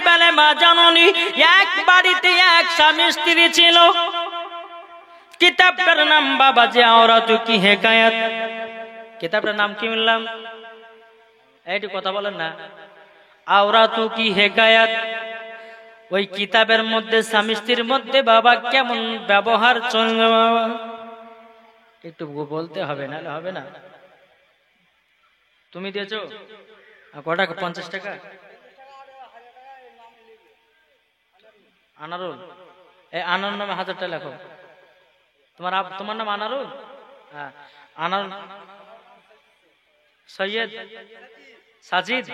বেলে মা জাননি এক বাড়িতে এক স্বামী স্ত্রী ছিল। কিতাবটার নাম বাবাজি আওরাতু কি হেকায়াত। কিতাবটার নাম কি বললাম? এইটু কথা বলেন না। আওরাতু কি হেকায়াত। ওই কিতাবের মধ্যে স্বামী স্ত্রীর মধ্যে বাবা কেমন ব্যবহার চলবে বাবা একটু বলতে হবে, না হবে না। তুমি দিয়েছো কটা? 50 টাকা। আনারুল, এই আনার নামে 1000 টাকা লেখো। তোমার নাম আনারুল? হ্যাঁ, আনারুল সৈয়দ সাজিদ।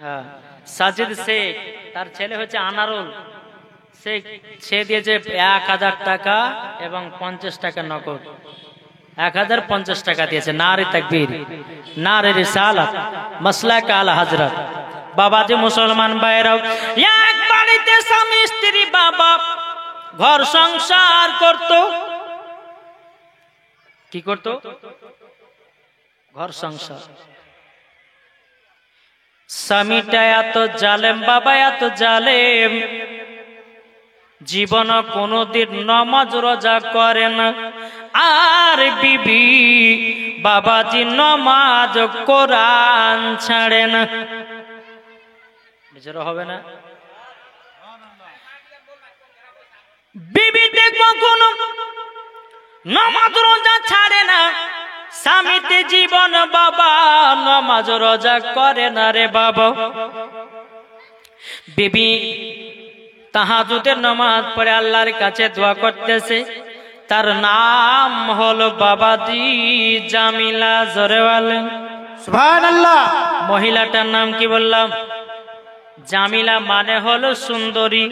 হ্যাঁ, সাজিদ শেখ, তার ছেলে হচ্ছে আনারুল শেখ। সে দিয়েছে 1000 টাকা এবং 50 টাকা নগদ। 1050 টাকা দিয়েছে। নারে তাকবীর, নারে রিসালাত, মাসলাক আলা হযরত। বাবাজি মুসলমান ভাইরাও, এক বাড়িতে স্বামী স্ত্রী বাবা ঘর সংসার করত। কি করত? ঘর সংসার। স্বামীটা এত জালেম বাবা, এত জালেম, জীবন কোনদিন নামাজ রোজা করে না। আর বিবি বাবাজি নামাজ কোরআন ছাড়ে না। বেচারা হবে না? বিবিতে কখনো নামাজ রোজা ছাড়ে না, স্বামীতে জীবন বাবা নামাজ রোজা করে না রে বাবা। বিবি তাহাজ্জুদের নামাজ পড়ে আল্লাহর কাছে দোয়া করতেছে। তার নাম হলো বাবাজি জামিলা। জোরে বলেন সুবহানাল্লাহ। মহিলাটার নাম কি বললাম? জামিলা মানে হলো সুন্দরী।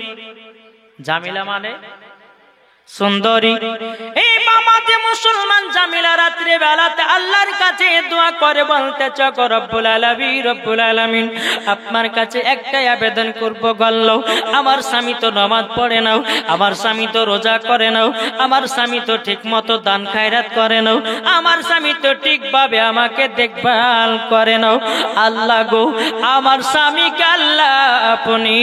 জামিলা মানে সুন্দরী। এই মামাতে মুসলমান জামিলা রাত্রে বেলাতে আল্লাহর কাছে দোয়া করে বলতেছে, রব্বুল আলামিন, রব্বুল আলামিন, আপনার কাছে একটাই আবেদন করব গল্ল, আমার স্বামী তো নামাজ পড়ে নাও, আমার স্বামী তো রোজা করে নাও, আমার স্বামী তো ঠিক মতো দান খায়রাত করে নাও, আমার স্বামী তো ঠিকভাবে আমাকে দেখভাল করে নাও। আল্লাহ গো, আমার স্বামীকে আল্লাহ আপনি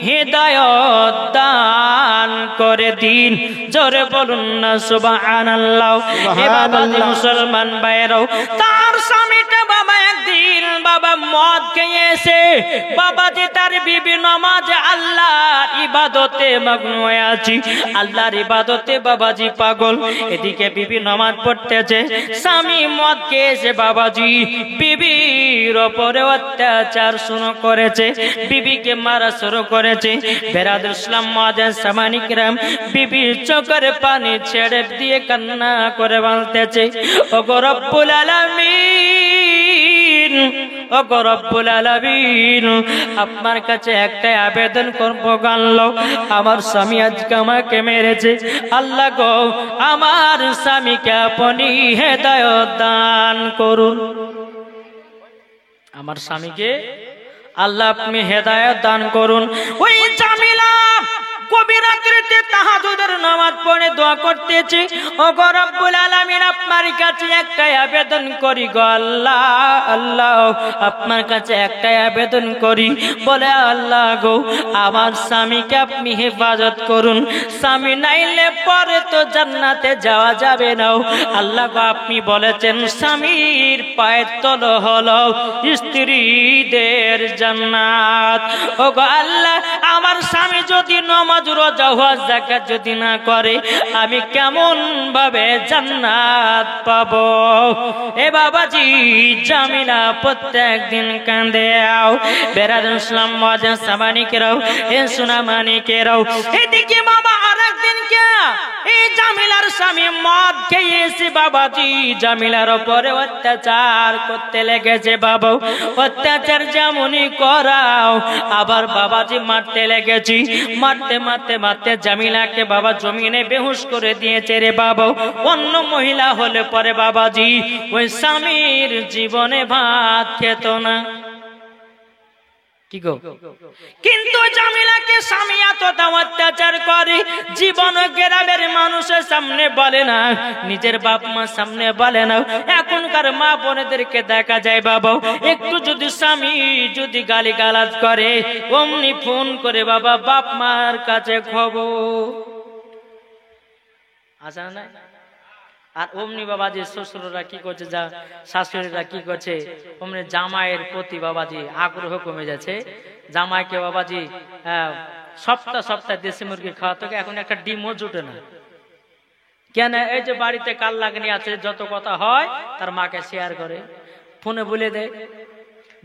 হেদায়েত দান করে দিন। জোরে বলুন না সুবহানাল্লাহ। এ বাবাজি মুসলমান ভাইরাও, তার স্বামীটা বাবা একদিন বাবা মদ খেয়েছে। বাবাজি তার বিবি নামাজে আল্লাহর ইবাদতে মগ্ন হয়ে আছে, আল্লাহর ইবাদতে বাবাজি পাগল। এদিকে বিবি নামাজ পড়তেছে, স্বামী মদ খেয়েছে। বাবাজি বিবির উপরে অত্যাচার শুরু করেছে, বিবিকে মারা শুরু করেছে। বেরাদুল ইসলাম মুআজ্জিন সামানি কিরাম, বিবি চোখের পানি ছেড়ে দিয়ে কান্না করে বলতেছে, ওগো রব্বুল আলামিন, ওগো রব্বুল আলামিন, আপনার কাছে একটাই আবেদন করব আল্লাহ, আমার স্বামী আজকে আমাকে মেরেছে। আল্লাহ গো, আমার স্বামীকে আপনি হেদায়েত দান করুন। আমার স্বামীকে আল্লাহ আপনি হেদায়েত দান করুন। ওই জামিলা গভীর রাত্রিতে তাহাজ্জুদের নামাজ পড়ে দোয়া করতেছে, ওগো রব্বুল আলামিন, আপনার কাছে একটাই আবেদন করি গো আল্লাহ, আল্লাহ আপনার কাছে একটাই আবেদন করি, বলে আল্লাহ গো, আমার স্বামীকে আপনি হেফাজত করুন। স্বামী নাইলে পরে তো জান্নাতে যাওয়া যাবে না। আল্লাহ গো, আপনি বলেছেন স্বামীর পায়ের তলে হলো স্ত্রীদের জান্নাত। ওগো আল্লাহ, আমার স্বামী যদি নামাজ রোজা হজ যাকাত যদি না করে, আমি কেমন ভাবে জান্নাত পাবো? এ বাবাজি জামিলা প্রত্যেক দিন কান্দে। আও বেরাদুল ইসলাম মুআজ্জিন সামানি কেরাও, এ সুনামানি কেরাও, এদিকে বাবা আরেকদিন কে এই জামিলার স্বামী মদ খেয়েছে। বাবাজি জামিলার উপরে অত্যাচার করতে লেগেছে। বাবা অত্যাচার যেমনই করাও, আবার বাবাজি মারতে লেগেছি। মারতে মারতে মারতে জামিলাকে বাবা জমিনে বেহুশ করে দিয়েছে রে বাবা। অন্য মহিলা হলে পরে বাবাজি ওই স্বামীর জীবনে ভাত খেত না। কি গো, কিন্তু জামিলাকে স্বামী এত অত্যাচার করে, জীবন গ্রামের মানুষের সামনে বলে না, নিজের বাপ মার সামনে বলে না। এখনকার মা বোনেদেরকে দেখা যায় বাবা একটু যদি স্বামী যদি গালিগালাজ করে অমনি ফোন করে বাবা বাপ মার কাছে খবর আসে না। আর অমনি বাবাজি শ্বশুররা কি করছে, যা শাশুড়িরা কি করছে, অমনি জামাইয়ের প্রতি বাবাজি আগ্রহ কমে যাচ্ছে। জামাইকে বাবাজি সপ্তাহ সপ্তাহ দেশি মুরগি খাওয়াতে, এখন একটা ডিমও জুটে না। কেন? এই যে বাড়িতে কাল লাগনি আছে, যত কথা হয় তার মাকে শেয়ার করে, ফোনে বলে দেয়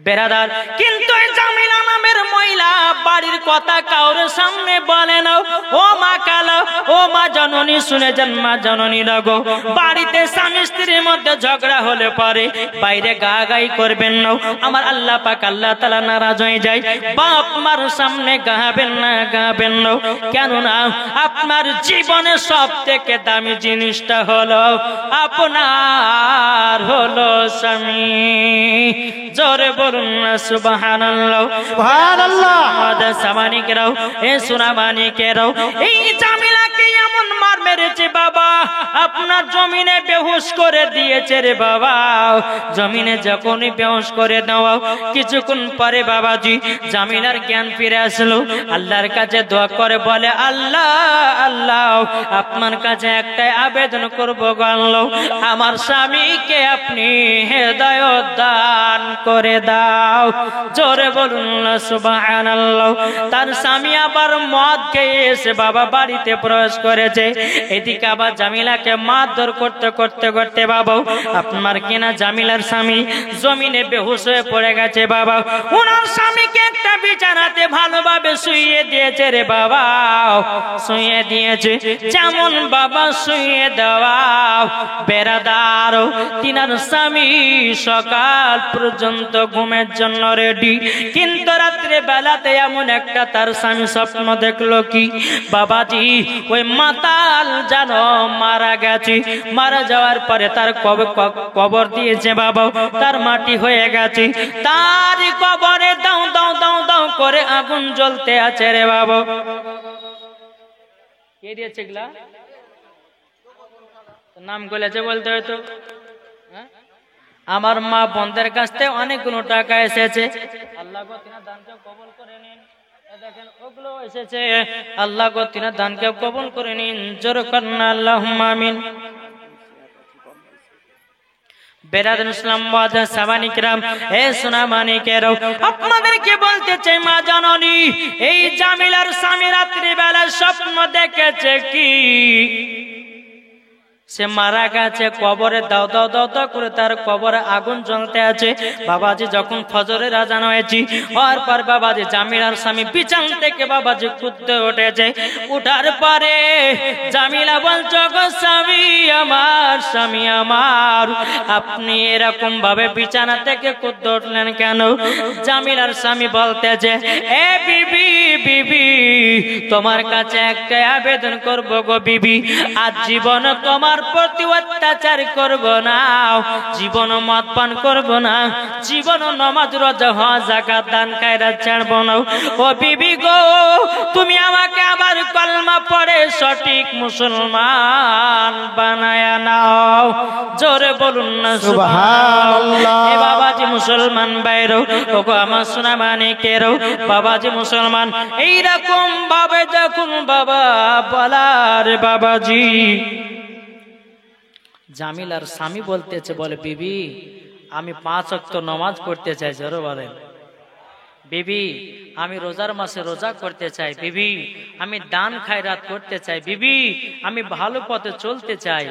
বেরাদার। কিন্তু জামিলা নামের মহিলা বাড়ির কথা কাউরে সামনে বলে না। ও মা কালো, ও মা জননী, শুনে যান মা জননী রাগো, বাড়িতে স্বামী স্ত্রীর মধ্যে ঝগড়া হলে পরে বাইরে গাগাই করবেন না। আমার আল্লাহ পাক আল্লাহ তাআলা নারাজ হয়ে যায়। বাপ মার সামনে গাবেন না, গাবেন না। কেননা আপনার জীবনে সব থেকে দামি জিনিসটা হলো আপনার হলো স্বামী। জোরে বলুন না সুবহানাল্লাহ, সুবহানাল্লাহ। আমাদের সামানিকেরাও, এ সোনামানিকেরাও, এই জামিলাকে এমন মার মেরেছে বাবা, আপনার জমিনে বেহুশ করে দিয়েছে রে বাবা। জমিনে যখনই বেহুশ করে দেওয়া, কিছুক্ষণ পরে বাবাজি জামিলার জ্ঞান ফিরে আসলো। আল্লাহর কাছে দোয়া করে বলে, আল্লাহ আল্লাহ, আপনার কাছে একটাই আবেদন করবো গো আল্লাহ, আমার স্বামীকে আপনি হেদায়েত দান করে দাও। জোরে বলুন না সুবহানাল্লাহ। তার স্বামী আবার মদ খেয়ে এসে বাবা বাড়িতে প্রবেশ করেছে। এদিকে আবার জামিলাকে মারধর করতে করতে করতে বাবা আপনার কিনা জামিলার স্বামী জমিনে বেহুশ হয়ে পড়ে গেছে বাবা। ওনার স্বামীকে একটা বিছানাতে ভালোভাবে শুইয়ে দিয়েছে রে বাবা, শুইয়ে দিয়েছে। যেমন বাবা শুইয়ে দেওয়া বেরাদার, তিনার স্বামী সকাল পর্যন্ত ঘুমের জন্য রেডি। কিন্তু রাত্রে বেলাতে এমন একটা তার স্বামী স্বপ্ন দেখলো কি বাবাজি, ওই মাতাল জানো মারা গেছে, মারা যাওয়ার পরে তার কবর দিয়েছে বাবা, তার মাটি হয়ে গেছে, তার কবরে দাও দাও দাও দাও করে আগুন জ্বলতে আছে রে বাবা। কে দিয়েছে এগুলা? নাম বলেছে বলতে হয়তো। আমার মা বোনদের কাছ থেকে অনেকগুলো টাকা এসেছে, আল্লাহ গো তিনার দানকে কবুল করে নিন। দেখেন ওগুলো এসেছে, আল্লাহ গো তিনার দানকে কবুল করে নিন। জোরে করুন আল্লাহুম্মা আমিন। বেরাদুল ইসলাম ওয়াদা সামানিকরাম, হে সোনামানিকেরাও, আপনাদেরকে বলতে চাই মা জাননী, এই জামিলার স্বামী রাত্রি বেলা স্বপ্ন দেখেছে কি সে মারা গেছে, কবরে দাও দাও দাও দাও করে তার কবরে আগুন জ্বলতে আছে। বাবাজি যখন ফজরের আজান হয়েছে, হওয়ার পর বাবাজি জামিলার স্বামী বিছান থেকে বাবাজি কুদতে উঠেছে। উঠার পরে জামিলা বলছে, গো স্বামী আমার, স্বামী আমার, আপনি এরকম ভাবে বিছানা থেকে কুদতে উঠলেন কেন? জামিলার স্বামী বলতেছে, এ বিবি, বিবি তোমার কাছে একটা আবেদন করবো গো বিবি, আজ জীবন তোমার প্রতি অত্যাচার করব না, জীবন মদ পান করব না, জীবন নামাজ রোজা হজ যাকাত দান খায়রাত ছাড়ব না। ও বিবি গো, তুমি আমাকে আবার কলমা পড়ে সঠিক মুসলমান বানায় নাও। জোরে বলুন না সুবহানাল্লাহ। এ বাবাজি মুসলমান বাইরো, ওগো আমার সোনা মানিকেরও, বাবাজি মুসলমান এইরকম ভাবে দেখুন বাবা বলার বাবাজি। জামিলার স্বামী বলতেছে, বলে বিবি আমি 5 ওয়াক্ত নামাজ পড়তে চাই। জোরে বলেন বিবি আমি রোজার মাসে রোজা করতে চাই, বিবি আমি দান খায়রাত করতে চাই, বিবি আমি ভালো পথে চলতে চাই।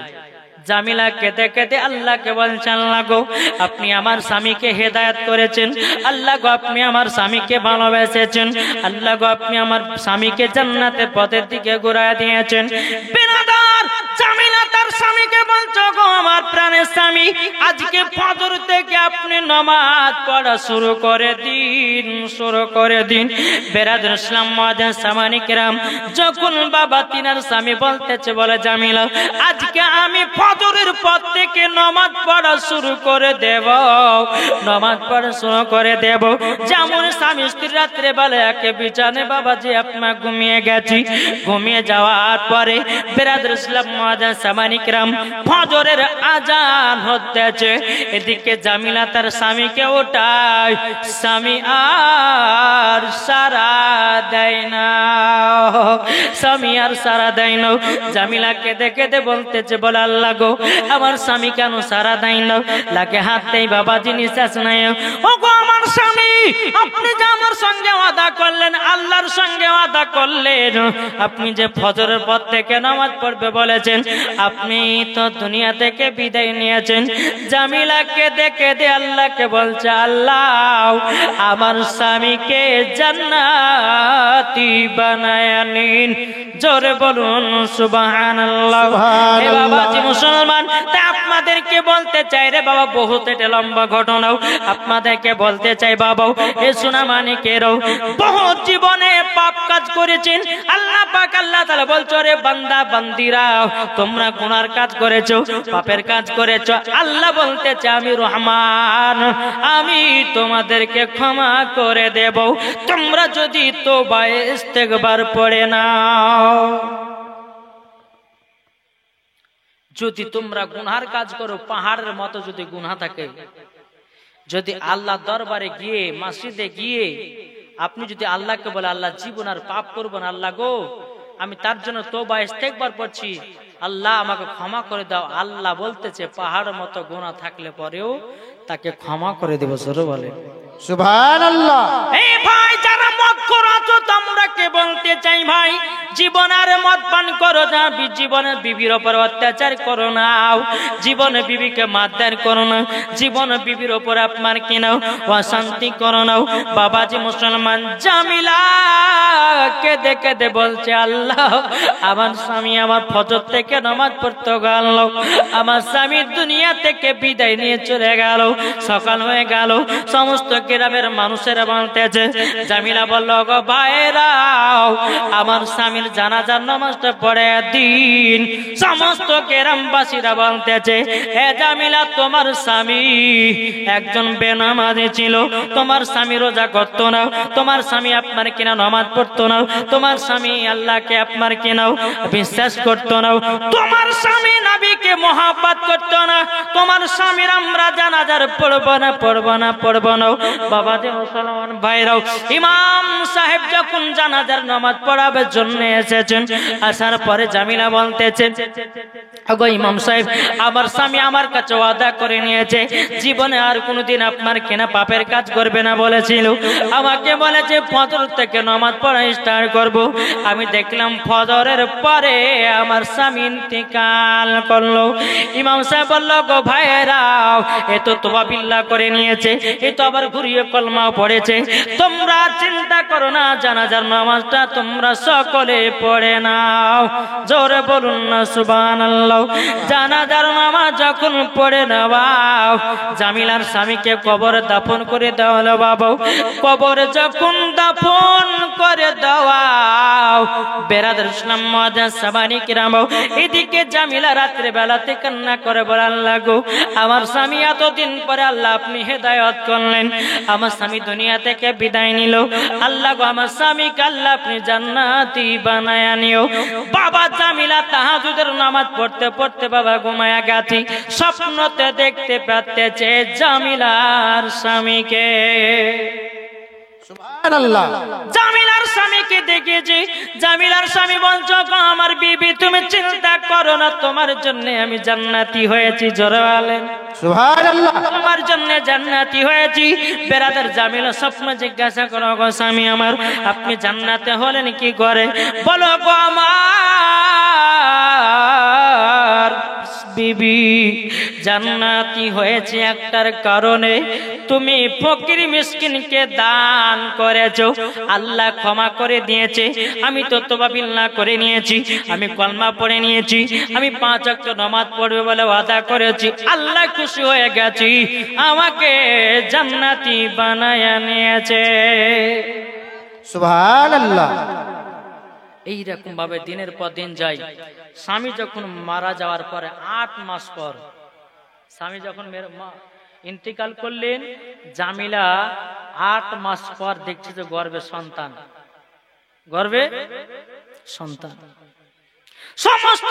জামিলা কেঁদে কেঁদে আল্লাহকে বলছেন, আল্লাহ গো আপনি আমার স্বামীকে হেদায়েত করেছেন, আল্লাহ গো আপনি আমার স্বামীকে ভালোবেসেছেন, আল্লাহ গো আপনি আমার স্বামীকে জান্নাতের পথের দিকে ঘুরায় দিয়েছেন। বিনাদার জামিলা তার স্বামীকে বলছো, গো আমার প্রাণের স্বামী, আজকে ফজর থেকে আপনি নামাজ পড়া শুরু করে দিন। বেরাদর ইসলাম মুআজ্জিন সামানি কিরাম, যখন বাবা তিনার স্বামী বলতেছে, বলে জামিলা আজকে আমি ফজরের পর থেকে নামাজ পড়া শুরু করে দেব। যেমন স্বামী স্ত্রী রাত্রে বেলা একে বিছানে বাবাজি আপনার ঘুমিয়ে যাওয়ার পরে বেরাদর ইসলাম মুআজ্জিন সামানি কিরাম ফজরের আজান হতেছে। এদিকে জামিলা তার স্বামীকে ওঠায়, স্বামী আর সারা দেয় না। জামিলাকে দেখে বলতেছে, বলে আল্লাহ গো আমার স্বামী কেন সারা দেয় না? লাগে হাত দেয় বাবাজি, নিঃশ্বাস নাই। ও গো আমার স্বামী, আপনি যে আমার সঙ্গে ওয়াদা করলেন, আল্লাহর সঙ্গে ওয়াদা করলেন, আপনি যে ফজরের পর থেকে নামাজ পড়বে বলেছেন, আপনি তো দুনিয়া থেকে বিদায় নিয়েছেন। জামিলাকে দেখে আল্লাহকে বলছে, আল্লাহ আমার স্বামীকে জান্নাতি বানায় নিন। জোরে বলুন সুবহানাল্লাহ। বাবাজি মুসলমান, তাই আপনাদেরকে বলতে চাই রে বাবা, বহুত এটা লম্বা ঘটনাও আপনাদেরকে বলতে চাই বাবা। এ সোনা মানিকেরও বহুত জীবনে পাপ কাজ করেছেন। আল্লাহ পাক আল্লাহ তাআলা বলছো, রে বান্দা বান্দিরা তোমরা গুনার কাজ করেছো, পাপের কাজ করেছো। আল্লাহ বলতেছে, আমি রহমান, আমি তোমাদেরকে ক্ষমা করে দেব, তোমরা যদি তওবা ইস্তেগফার পড়ে নাও। যদি তোমরা গুনার কাজ করো, পাহাড়ের মতো যদি গুনাহ থাকে, যদি আল্লাহ দরবারে গিয়ে মসজিদে গিয়ে আপনি যদি আল্লাহকে বলে, আল্লাহ জীবন আর পাপ করব না, আল্লাহ গো আমি তার জন্য তওবা ইস্তেগফার পড়ছি, আল্লাহ আমাকে ক্ষমা করে দাও। আল্লাহ বলতেছে, পাহাড়ের মতো গুনাহ থাকলে পরেও তাকে ক্ষমা করে দেব। জোরে বলে সুবহানাল্লাহ। এই ভাই যারা মদ করাছো, তোমরাকে বলতে চাই ভাই, জীবন আর মদ পান করো না, জীবনের বিবির উপর অত্যাচার করো না, জীবনে বিবিকে মারধর করো না, জীবন বিবির উপর আপনার কিনাও অশান্তি করো না। বাবাজি মুসলমান, জামিলাকে দেখে বলছে, আল্লাহ আমার স্বামী আমার ফজর থেকে নামাজ পড়তে গেল, আমার স্বামী দুনিয়া থেকে বিদায় নিয়ে চলে গেল, সকাল হয়ে গেল, সমস্ত গ্রামের মানুষেরা বলতেছে। জামিলা বলল, গো ভাইরা আমার স্বামীর জানাজার নামাজটা পড়ে দিন। সমস্ত গ্রামবাসীরা বলতেছে, হে জামিলা তোমার স্বামী একজন বেনামাজি ছিল, তোমার স্বামী রোজা করতো না, তোমার স্বামী আপনার কিনা নামাজ পড়তো না, তোমার স্বামী আল্লাহকে আপনার কিনাও বিশ্বাস করতো না, তোমার স্বামী নবীকে মহব্বত করতো না, তোমার স্বামীর আমরা জানাজার পড়বো না। বাবা যে মুসলমান ভাইরাও, ইমাম সাহেব যখন জানাজার নামাজ পড়াবার জন্য এসেছেন, আসার পরে জামিলা বলতেছেন, গো ইমাম সাহেব আমার স্বামী আমার কাছে ওয়াদা করে নিয়েছে, জীবনে আর কোনোদিন আপনার কেনা পাপের কাজ করবে না বলেছিল, আমাকে বলেছে ফজর থেকে নামাজ পড়া স্টার্ট করব। আমি দেখলাম ফজরের পরে আমার স্বামী ইন্তেকাল করলো। ইমাম সাহেব বলল, গো ভাইরাও এ তো তওবা বিল্লাহ করে নিয়েছে, এ তো আবার ঘুরিয়ে কলমা পড়েছে, তোমরা চিন্তা করো না, জানাজার নামাজটা তোমরা সকলে পড়ে নাও। জোরে বলুন না সুবহানাল্লাহ। জানাজার নামাজ যখন পড়ে নাও, জামিলার স্বামীকে কবরে দাফন করে দেওয়া হলো। বাবা কবরে যখন দাফন করে দেওয়া, বেরাদর ইসলাম মুআজ্জিন সামানি কিরাম, এদিকে জামিলা রাত্রে বেলাতে কান্না করে বলে, আল্লাহ গো আমার স্বামী এতদিন পরে আল্লাহ আপনি হেদায়েত করলেন, আমার স্বামী দুনিয়া থেকে বিদায় নিল, আল্লাহ গো আমার স্বামীকে আল্লাহ আপনি জান্নাতি বানায় নিও। বাবা জামিলা তাহাজ্জুদের নামাজ পড়তে পড়তে বাবা ঘুমায়া গেছে, স্বপ্নতে দেখতে পাচ্ছে জামিলার স্বামীকে। সুবহানাল্লাহ। জামিলার স্বামীকে দেখেছি, জামিলার স্বামী বলছো, আমার বিবি তুমি চিন্তা করো না, তোমার জন্য আমি জান্নাতি হয়েছি। জোরে বলেন সুবহানাল্লাহ। তোমার জন্য জান্নাতি হয়েছি। বেরাদার জামিলা স্বপ্ন জিজ্ঞাসা করো, গো স্বামী আমার আপনি জান্নাতে হলেন কি করে? বলো গো আমার বিবি জান্নাতি হয়েছে একটার কারণে, তুমি ফকির মিসকিনকে দান করেছো, আল্লাহ ক্ষমা করে দিয়েছে। আমি তো তওবা বিল্লাহ করে নিয়েছি, আমি কলমা পড়ে নিয়েছি, আমি 5 ওয়াক্ত নামাজ পড়বে বলে ওয়াদা করেছি, আল্লাহ খুশি হয়ে গেছি, আমাকে জান্নাতি বানায়া নিয়েছে। সুবহানাল্লাহ। এইরকম ভাবে দিনের পর দিন যায়। স্বামী যখন মারা যাওয়ার পরে 8 মাস পর, স্বামী যখন ইন্তিকাল করলেন, জামিলা 8 মাস পর দেখছে যে গর্ভে সন্তান, গর্ভে সন্তান। সমস্ত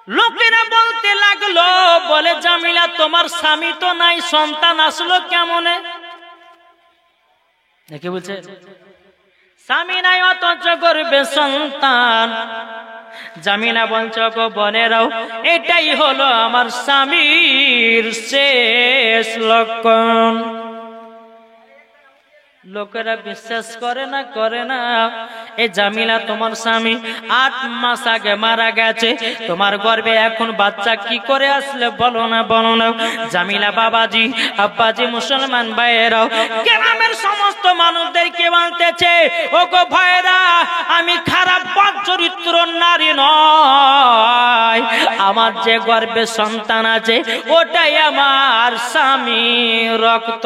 লোকেরা বলতে লাগলো, বলে জামিলা তোমার স্বামী তো নাই, সন্তান আসলো কেমনে? দেখে বলছে স্বামী নাই অথচ গর্ভে সন্তান। জামিলা বলছ গো বোনেরাও, এটাই হলো আমার স্বামীর শেষ লক্ষণ। লোকেরা বিশ্বাস করে না। এই জামিলা তোমার স্বামী 8 মাস আগে মারা গেছে, তোমার গর্ভে এখন বাচ্চা কি করে আসলে বলো না। জামিলা বাবাজি, আব্বাজি, মুসলমান ভাইয়েরাও, গ্রামের সমস্ত মানুষদেরকে বলতেছে, ও গো ভাইরা, আমি খারাপ চরিত্র নারী নয়, আমার যে গর্ভে সন্তান আছে ওটাই আমার স্বামী রক্ত,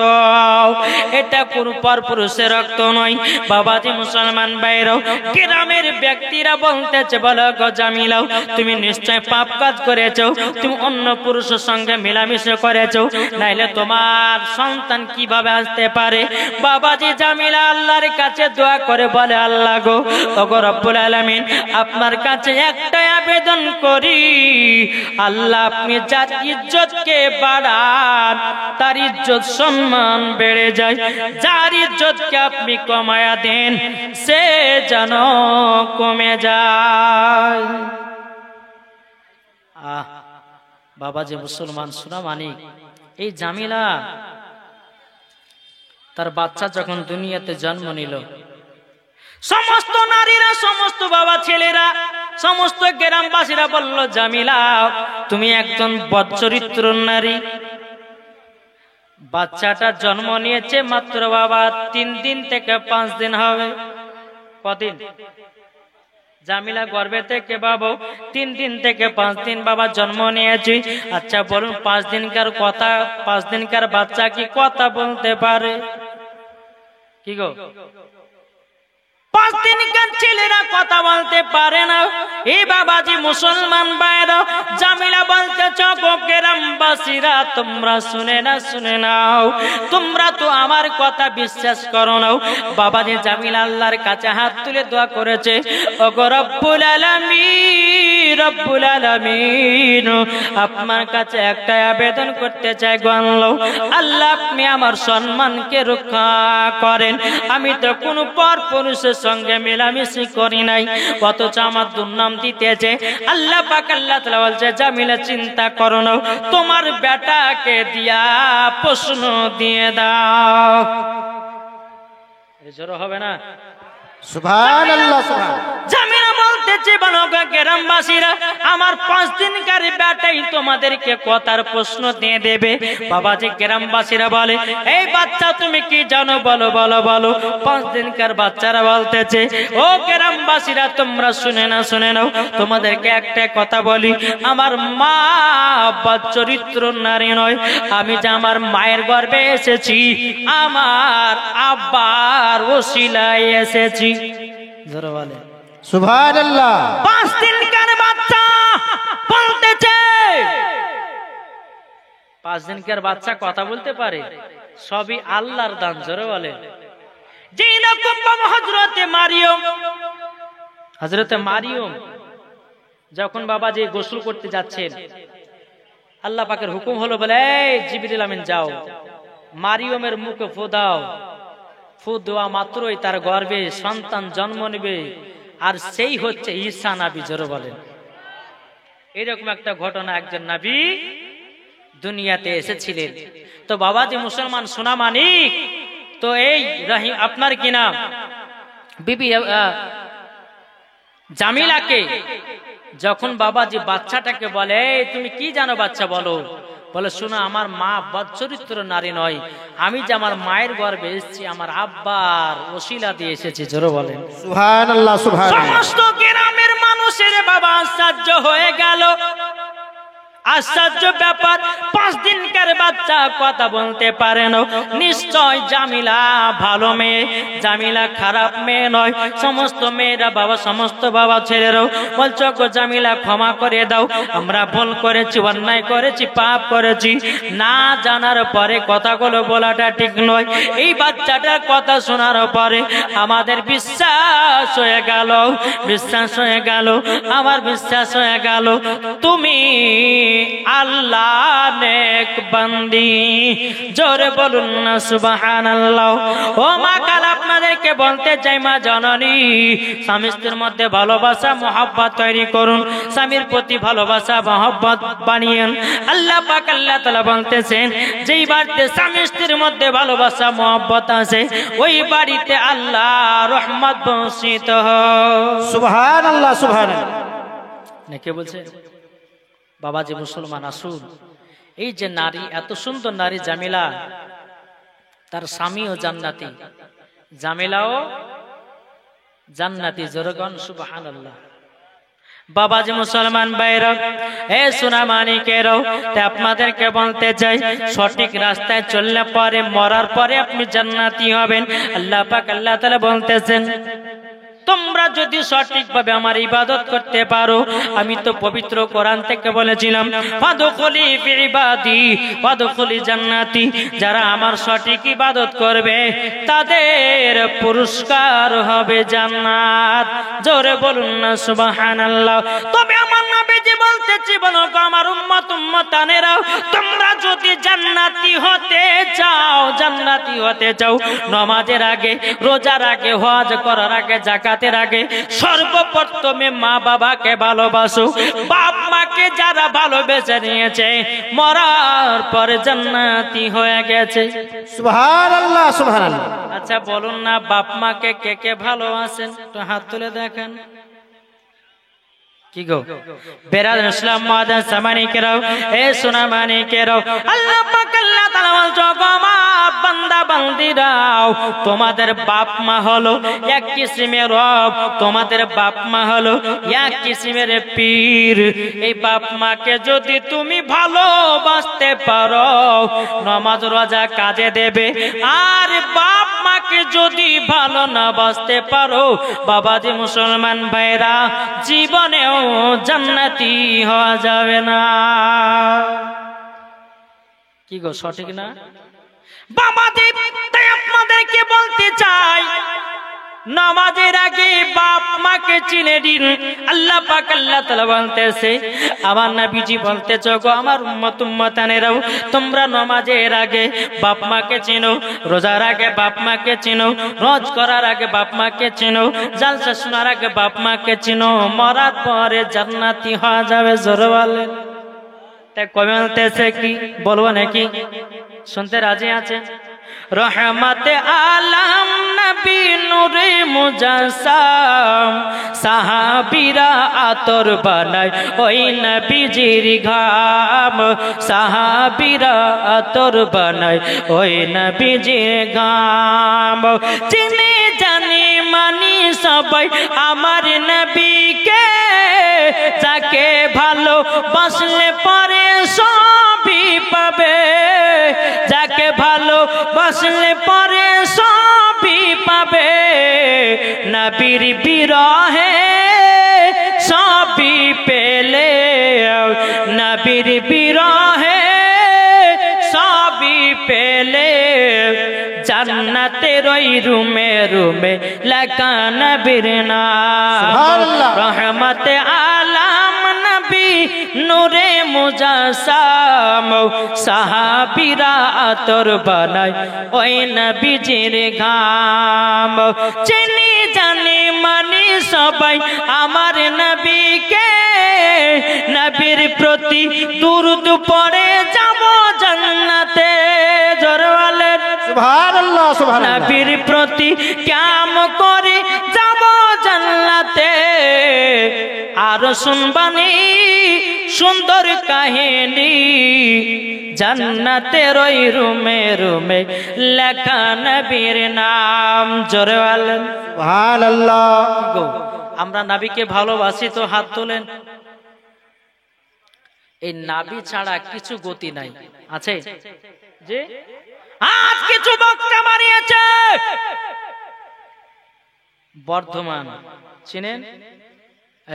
এটা কোন পুরুষের রক্ত নয়। বাবাজি, মুসলমান ভাইরাও, গ্রামের ব্যক্তিরা বলতেছে, বলো গো জামিলাও, তুমি নিশ্চয় পাপ কাজ করেছো, তুমি অন্য পুরুষের সঙ্গে মিলামিশা করেছো, নাইলে তোমার সন্তান কিভাবে আসতে পারে? বাবাজি জামিলা আল্লাহর কাছে দোয়া করে বলে, আল্লাহ গো, ওগো রব্বুল আলামিন, আপনার কাছে একটাই আবেদন করি, আল্লাহ আপনি যার ইজ্জতকে বাড়ান, তার ইজ্জত সম্মান বেড়ে যায়, যার ইজ্জতকে আপনি কমায়া দেন, সে যেন কমে যায়। বাবা যে মুসলমান সোনা মানিক, এই জামিলা তার বাচ্চা যখন দুনিয়াতে জন্ম নিল, সমস্ত নারীরা, সমস্ত বাবা ছেলেরা, সমস্ত গ্রামবাসীরা বলল, জামিলা তুমি একজন বদচরিত্র নারী। বাচ্চাটা জন্ম নিয়েছে মাত্র বাবা 3 দিন থেকে 5 দিন হবে। কদিন? জামিলা গর্ভে থেকে বাবা 3 দিন থেকে 5 দিন বাবা জন্ম নিয়েছে। আচ্ছা বলুন, 5 দিনকার কথা, 5 দিনকার বাচ্চা কি কথা বলতে পারে? কি গো, 5 দিনকার ছেলেরা কথা বলতে পারে না। এই বাবাজি মুসলমান ভাইরা, জামিলা বলতে গো গ্রামবাসীরা, তোমরা শুনে নাও, তোমরা তো আমার কথা বিশ্বাস করো না। বাবাজি জামিলা আল্লাহর কাছে হাত তুলে দোয়া করেছে, ওগো রব্বুল আলামিন, আপনার কাছে একটা আবেদন করতে চাই গো আল্লাহ, আপনি আমার সম্মানকে রক্ষা করেন। আমি তো কোনো পর পুরুষের সঙ্গে মেলামেশি করি নাই, অথচ আমার দুর্নাম দিতেছে। আল্লাহ পাক আল্লাহ তাআলা বলছে, জামিলা চিন্তা করো না, তোমার বেটাকে দিয়া প্রশ্ন দিয়ে দাও। জোর হবে না? সুবহানাল্লাহ, সুবহান। জামিলা বলতেছে, বানগা গ্রামবাসীরা, আমার 5 দিনকার বেটাই তোমাদেরকে কথার প্রশ্ন দিয়ে দেবে। বাবাজি গ্রামবাসীরা বলে, এই বাচ্চা তুমি কি জানো, বলো। 5 দিনকার বাচ্চারা বলতেছে, ও গ্রামবাসীরা তোমরা শুনে নাও, তোমাদেরকে একটা কথা বলি, আমার মা চরিত্র নারী নয়, আমি যে আমার মায়ের গর্ভে এসেছি, আমার আব্বার ওসিলায় এসেছি। জোরে বলে সুবহানাল্লাহ। 5 দিনকার বাচ্চা বলতেছে, 5 দিনকার বাচ্চা কথা বলতে পারে, সবই আল্লাহর দান। জোরে বলে, যেই রকম বাবা হযরতে মারিয়ম যখন বাবা যে গোসল করতে যাচ্ছেন, আল্লাহ পাকের হুকুম হলো, বলে এই জিবরিল আমিন যাও, মারিয়মের মুখে ফু দাও। ফু দেওয়া মাত্রই তার গর্ভে সন্তান জন্ম নেবে, আর সেই হচ্ছে ঈসা নবী। জোরে বলেন, এরকম একটা ঘটনা একজন নবী দুনিয়াতে এসেছিলেন। তো বাবাজি মুসলমান সোনা মানিক, তো এই রহিম আপনার কি নাম, বিবি জামিলাকে যখন বাবাজি বাচ্চাটাকে বলে, এই তুমি কি জানো বাচ্চা, বলো। বলে, শোনো, আমার মা বদচরিত্র নারী নয়, আমি যে আমার মায়ের গর্ভে এসেছি আমার আব্বার ওসিলা দিয়ে এসেছি। জোরে বলেন সুবহানাল্লাহ সুবহানাল্লাহ। সমস্ত গ্রামের মানুষের বাবা আশ্চর্য হয়ে গেল। আশ্চর্য ব্যাপার, 5 দিনকার বাচ্চা কথা বলতে পারে না। নিশ্চয় জামিলা ভালো মেয়ে, জামিলা খারাপ মেয়ে নয়। সমস্ত মেয়েরা বাবা, সমস্ত বাবা ছেলেরাও বলছো, গো জামিলা ক্ষমা করে দাও, আমরা ভুল করেছি, অন্যায় করেছি, পাপ করেছি। না জানার পরে কথাগুলো বলাটা ঠিক নয়। এই বাচ্চাটার কথা শোনার পরে আমাদের বিশ্বাস হয়ে গেল, বিশ্বাস হয়ে গেল, আমার বিশ্বাস হয়ে গেল তুমি আল্লাহ নেক বান্দি। জোরে বলুন না সুবহানাল্লাহ। ও মা, কাল আপনাদেরকে বলতে চাই, মা জননী, স্বামী স্ত্রীর মধ্যে ভালোবাসা মহব্বত তৈরি করুন, স্বামীর প্রতি ভালোবাসা মহব্বত বানিয়েন। আল্লাহ পাক আল্লাহ তাআলা বলতেছেন, যেই বাড়িতে স্বামী স্ত্রীর মধ্যে ভালোবাসা মহব্বত আছে ওই বাড়িতে আল্লাহ রহমত বর্ষিত হয়। সুবহানাল্লাহ সুবহানাল্লাহ। কে বলছে? বাবাজি মুসলমান আসুন, এই যে নারী, এত সুন্দর নারী জামিলা, তার স্বামীও জান্নাতি, জামিলাও জান্নাতি। জোরগণ সুবহানাল্লাহ। বাবাজি মুসলমান ভাইরা, এ সোনা মানিকেরাও, তাই আপনাদেরকে বলতে চাই, সঠিক রাস্তায় চললে পরে, মরার পরে আপনি জান্নাতি হবেন। আল্লাহ পাক আল্লাহ তাআলা বলতেছেন, তোমরা যদি সঠিকভাবে আমার ইবাদত করতে পারো, আমি তো পবিত্র কোরআন থেকে বলেছিলাম, ফাদখুলি ফি ইবাদি ওয়াদখুলি জান্নাতি, যারা আমার সঠিক ইবাদত করবে তাদের পুরস্কার হবে জান্নাত। জোরে বলুন না সুবহানাল্লাহ। তবে আমার নবীজি বলতেছি, বলো আমার উম্মত উম্মতানেরা, তোমরা যদি জান্নাতি হতে চাও, জান্নাতি হতে চাও, নামাজের আগে, রোজার আগে, হজ করার আগে, যাকাতের আগে সর্বপ্রথমে মা বাবাকে ভালোবাসো। বাপ মাকে যারা ভালোবেসে নিয়েছে, মরার পরে জান্নাতি হয়ে গেছে। সুবহানাল্লাহ সুবহানাল্লাহ। আচ্ছা বলুন না, বাপ মাকে কে কে ভালোবাসেন? একটু হাত তুলে দেখেন। কি গো বেরাদ ইসলাম মাদান সামানিকেরাও, এ সোনা মানিকেরাও, আল্লাহ পাক আল্লাহ তাআলা বলছো, আমার বান্দা বান্দিরাও, তোমাদের বাপ মা হলো এক কিসিমের রব, তোমাদের বাপ মা হলো এক কিসিমের পীর। এই বাপ মাকে যদি তুমি ভালোবাসতে পারো, নামাজ রোজা কাজে দেবে। আর বাপ মাকে যদি ভালো না বাসতে পারো, বাবাজি মুসলমান ভাইরা, জীবনেও জান্নাতি হওয়া যাবে না। কি গো সঠিক না বাবাজি? তাই আপনাদেরকে বলতে চাই, নামাজের আগে বাপ মাকে চিনে দিন। আল্লাহ পাক আল্লাহ তাআলা বলতেছে, আমার নবীজি বলতেছো, গো আমার উম্মত উম্মতানেরাও, তোমরা নামাজের আগে বাপ মাকে চিনো, রোজার আগে বাপ মাকে চিনো, রোজ করার আগে বাপ মাকে চিনো, জালসা শোনার আগে বাপ মাকে চিনো, মরার পরে জান্নাতি হওয়া যাবে। জোরে বলেন। তাই কবে বলতেছে, কি বলবো নাকি? শুনতে রাজি আছে? রহমতে আলম নবী নূরে মুজাসসাম, সাহাবীরা আতর বানায় ওই নবীজির ঘাম, সাহাবীরা আতর বানায় ওই নবীজির ঘাম। চিনি জানি মানি সবাই আমার নবীকে, যাকে ভালো বাসলে পরে সবই পাবে, যাকে ভালো বাসলে পরে সবই পাবে। নবীর বিরহে সবই পেলে, নবীর বিরহে সবই পেলে, জান্নাতের ওই রুমে রুমে লেখা নবীর নাম। রহমতে আলম নবী নূরে মুজাসসাম, সাহাবীরা আতর বানায় ওই নবীজির ঘাম। চিনি জানি মানি সবাই আমার নবীকে, নবীর প্রতি দুরূদ পড়ে যাব জান্নাতে। জোরে বলেন সুবহানাল্লাহ সুবহানাল্লাহ। নবীর প্রতি কাম করে যাব জান্নাতে। আর আরো শুনবানি সুন্দর কাহিনী জান্নাতের ওই রুমে রুমে লেখা নবীর নাম। জোরে বলেন সুবহানাল্লাহ। আমরা নবীকে ভালোবাসি তো হাত তোলেন। এই নাবি ছাড়া কিছু গতি নাই, আছে যে আজ কিছু বক্তা বানিয়েছে বর্ধমান, চিনেন?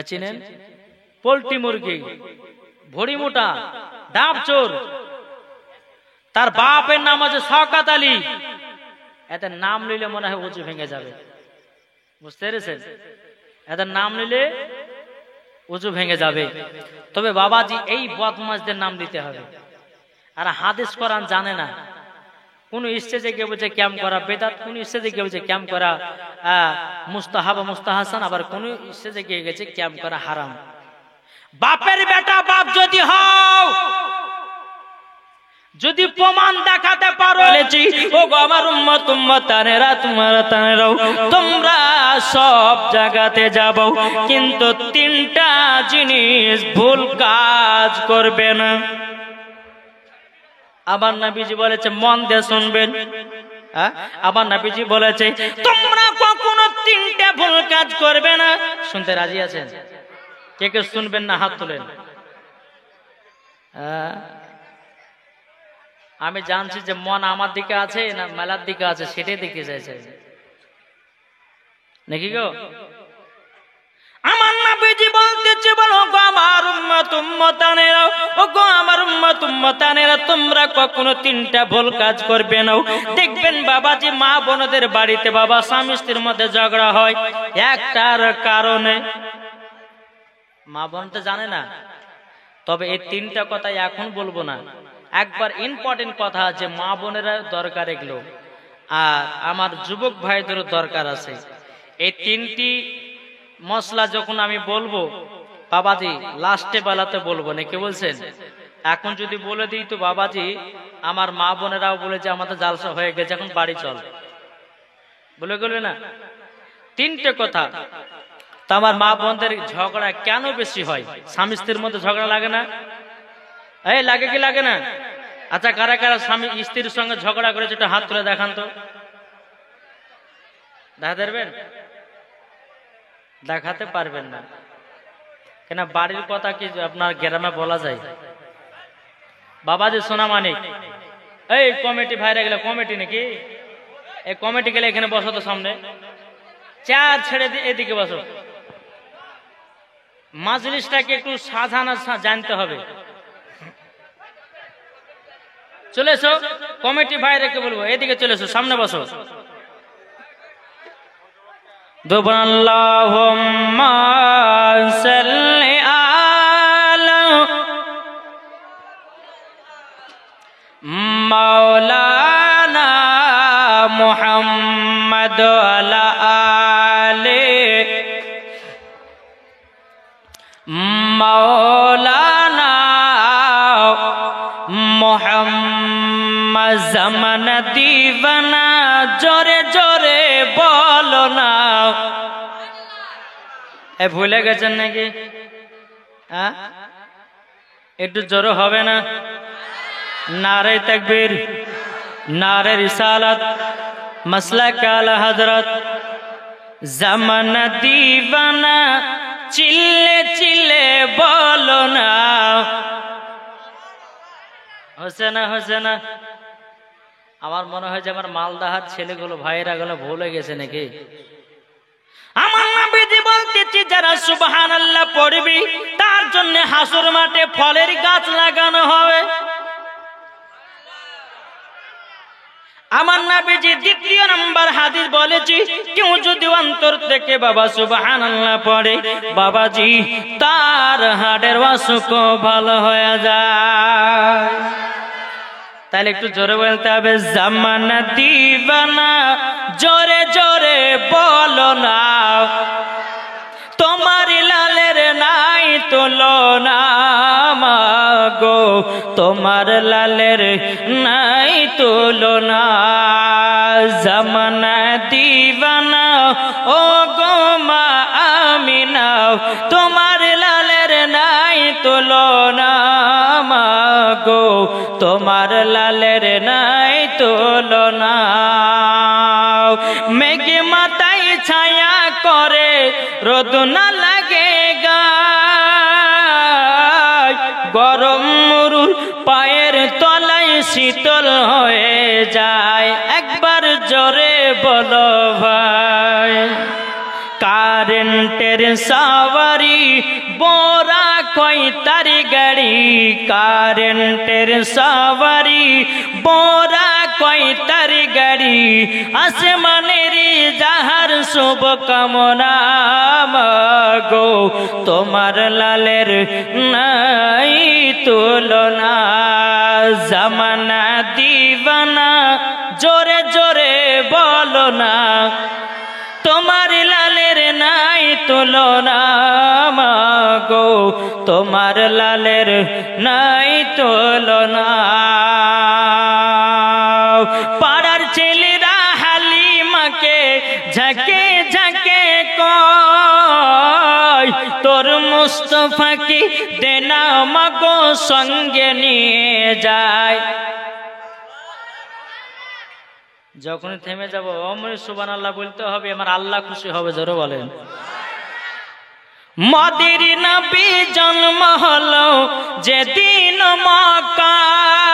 চিনেন? পোল্ট্রি মুরগি, ভড়ি মোটা, ডাব চোর, তার বাপের নাম আছে শওকত আলী। এদের নাম নিলে মনে হয় উজু ভেঙে যাবে, বুঝতে পেরেছেন? এদের নাম নিলে উজু ভেঙে যাবে। তবে বাবাজি এই বদমাশদের নাম দিতে হবে। আর হাদিস কোরআন জানে না। কোন স্টেজে গিয়ে বলছে ক্যাম্প করা বেদাত, কোন স্টেজে গিয়ে বলছে ক্যাম্প করা মুস্তাহাব মুস্তাহাসান, আবার কোন স্টেজে গিয়ে গেছে ক্যাম্প করা হারাম। বাপের বেটা বাপ যদি হও, যদি প্রমাণ দেখাতে পারো, ও গো আমার উম্মত উম্মতানেরা তোমরাও তোমরা সব জায়গাতে যাব, কিন্তু তিনটা জিনিস ভুল কাজ করবে না। আবার নবীজি বলেছে মন দিয়ে শুনবেন। আবার নবীজি বলেছে তোমরা কখনো তিনটা ভুল কাজ করবে না। শুনতে রাজি আছেন? কে কে শুনবেন না হাত তোলেন। আমি জানছি যে মন আমার দিকে আছে না মেলার দিকে আছে, সেটাই দেখতে চাইছে নাকি গো? আমার নবীজি বলতেছে বলো গো আমার উম্মত উম্মতানেরা, ও গো আমার উম্মত উম্মতানেরা তোমরা কখনো তিনটা ভুল কাজ করবে না। দেখবেন বাবাজি মা বোনদের বাড়িতে বাবা স্বামী স্ত্রীর মধ্যে ঝগড়া হয় একটার কারণে, মা বোন তো জানে না। তবে এই তিনটা কথা এখন বলবো না, একবার ইম্পর্টেন্ট কথা আছে, মা বোনেরা দরকার এগুলো, আর আমার যুবক ভাইদেরও দরকার আছে। এই তিনটি মশলা যখন আমি বলবো বাবাজি লাস্টে বেলাতে বলবো না, কে বলছেন? এখন যদি বলে দিই তো বাবাজি আমার মা বোনেরাও বলে যে আমাদের জালসা হয়ে গেছে, এখন বাড়ি চল, বলে গেল না। তিনটে কথা। তা আমার মা বোনদের ঝগড়া কেন বেশি হয়? স্বামী স্ত্রীর মধ্যে ঝগড়া লাগে না? এই লাগে কি লাগে না? আচ্ছা কারা কারা স্বামী স্ত্রীর সঙ্গে ঝগড়া করেছে একটু হাত তুলে দেখান তো। দেখা দেবেন? দেখাতে পারবেন না কেন? বাড়ির কথা কি আপনার গ্রামে বলা যায়? বাবাজি সোনা মানিক, এই কমিটি ভাইরা গেলে কমিটি নাকি? এই কমিটি গেলে এখানে বসো তো, সামনে চেয়ার ছেড়ে দিয়ে এদিকে বসো। মাজলিসটাকে একটু সাজানো জানতে হবে। চলে এসো, কমিটি ভাইরাকে বলবো এদিকে চলে এসো, সামনে বসো। আল্লাহুম্মা সাল্লি আলা মাওলানা মুহাম্মদ ওয়ালা আলি মাওলানা মুহাম্মদ জামান দিওয়ানা, জোরে জোরে বলো না। এ ভুলে গেছেন নাকি? একটু জোরে হবে না? নারে তাকবীর, নারে রিসালাত, মাসলাক আলা হযরত, জামান দিওয়ানা, চিল্লে চিল্লে বলো না। হচ্ছে না? হচ্ছে না? আমার মনে হয় যে আমার মালদাহার ছেলেগুলো ভাইয়েরা গুলো ভুলে গেছে নাকি? আমার নবীজি বলতেছি যারা সুবহানাল্লাহ পড়বি তার জন্য হাসর মাঠে ফলের গাছ লাগানো হবে। আমার নবীজি দ্বিতীয় নম্বর হাদিস বলেছি, কেউ যদি অন্তর থেকে বাবা সুবহানাল্লাহ পড়ে বাবাজি তার হাড়ের অসুখ ভালো হয়ে যায়। তাহলে একটু জোরে বলতে হবে, জামানা দিওয়ানা, জোরে জোরে বলো না। তোমার লালের নাই তুলনা মাগো, তোমার লালের নাই তুলনা। জামানা দিওয়ানা ও গো মা আমিনা, তোমার লাল গো তোমার লালের নাই তুলনা মেঘে মাথায় ছায়া করে রোদ না লাগে গায় গরম মরুর পায়ের তলায় শীতল হয়ে যায় একবার জোরে বলো ভাই কারেন্টের সাওয়ারি বোরা কই তারি গাড়ি কারেন্টের সাওয়ারি বোরা কই তারি গাড়ি আসমানের যাহার শুভ কামনা গো তোমার লালের নাই তুলনা জামানা দিবানা জোরে জোরে বলো না তোমার লালের নাই তুলনা গো তোমার লালের নাই তুলনা পাড়ার ছেলেরা হালিমাকে ঝাঁকে ঝাঁকে কয় তোর মুস্তফাকে দেনা মাগো সঙ্গে নিয়ে যায় যখন থেমে যাব অমরে সুবহানাল্লাহ বলতে হবে আমার আল্লাহ খুশি হবে জোরে বলেন মদির নবী জন্ম হলো যেদিন মক্কায়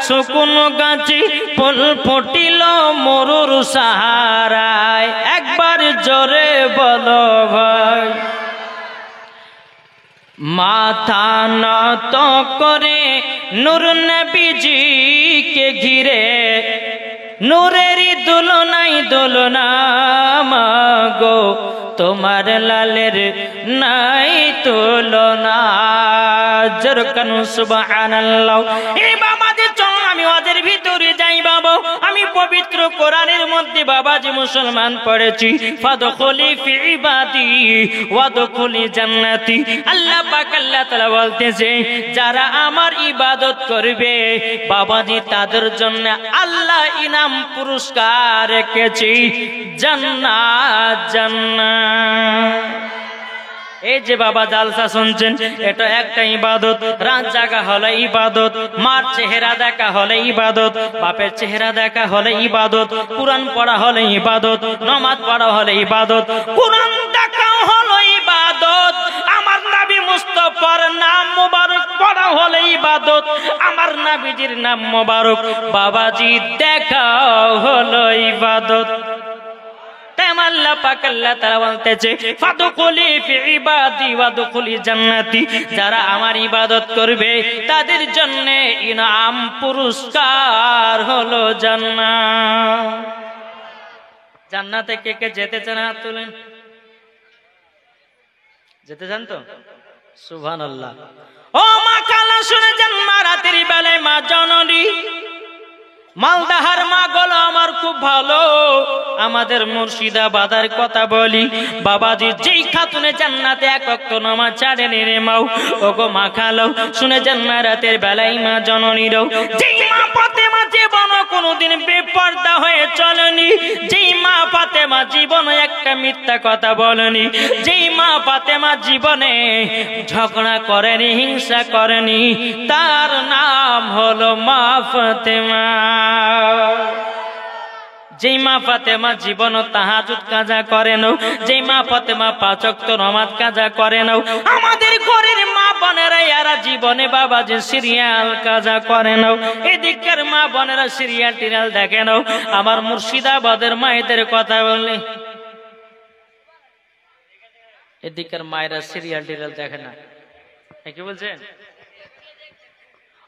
শুকন গাছে ফুল ফুটিল মরুর সাহারায় একবার জোরে বলো ভাই মাথা নত করে নূর নবীজিকে ঘিরে নূরেরই দুলনাই দুলনা গো তোমার লালের নাই তুলনা জরকানু সুবহানাল্লাহ এই বাবাজি চল আমি ওদের ভিতরে যাই বাবা আমি পবিত্র কোরআনের মধ্যে বাবাজি মুসলমান পড়েছি ফাদখুলি ফি ইবাদি ওয়াদখুলি জান্নাতি আল্লাহ পাক আল্লাহ তাআলা বলতেছে যারা আমার ইবাদত করবে বাবাজি তাদের জন্য আল্লাহ ইনাম পুরস্কার রেখেছি জান্নাত জান্নাত এই যে বাবা জালসা শুনছেন এটা একটা ইবাদত রাত জাগা হলে ইবাদত মার চেহারা দেখা হলে ইবাদত বাপের চেহারা দেখা হলে ইবাদত কুরআন পড়া হলে ইবাদত নামাজ পড়া হলে ইবাদত কুরআন দেখা হলো ইবাদত আমার নবী মুস্তাফার নাম মোবারক পড়া হলে ইবাদত আমার নবীজির নাম মোবারক বাবাজি দেখা হলো ইবাদত আল্লাহ পাক আল্লাহ তাআলা বলতেছে ফাদখুলি ফি ইবাদি ওয়াদখুলি জান্নাতি যারা আমার ইবাদত করবে তাদের জন্য ইনাম পুরস্কার হলো জান্নাত জান্নাতে কে কে যেতে চান হাত তুলেন যেতে চান তো সুবহানাল্লাহ ও মা কালা শুনে যান মা রাতের বেলায় মা জননী মালদাহার মা গলো আমার খুব ভালো আমাদের মুর্শিদাবাদের কথা বলি বাবাজি যেই খাতুনে জান্নাতে এক ওয়াক্ত নামাজ ছাড়েনি রে মাও ওগো মা খালো শুনে যান মা রাতের বেলায় মা জননীরও যেই মা ফাতেমা জীবন কোনোদিন বেপরদা হয়ে চলেনি যেই মা ফাতেমা জীবনে একটা মিথ্যা কথা বলেনি যেই মা ফাতেমা জীবনে ঝগড়া করেনি হিংসা করেনি তার নাম হলো মা ফাতেমা যেই মা ফাতেমা জীবন তাহাজ্জুদ কাজা করেন যেই মা ফাতেমা পাঁচ ওয়াক্ত নামাজ কাজা করেন আমাদের ঘরের মা বোনেরা এরা জীবনে বাবাজি সিরিয়াল কাজা করেন এদিকের মা বোনেরা সিরিয়াল টিরিয়াল দেখেন আমার মুর্শিদাবাদের মায়েদের কথা বললে এদিকের মায়েরা সিরিয়াল টিরিয়াল দেখে না কি বলছেন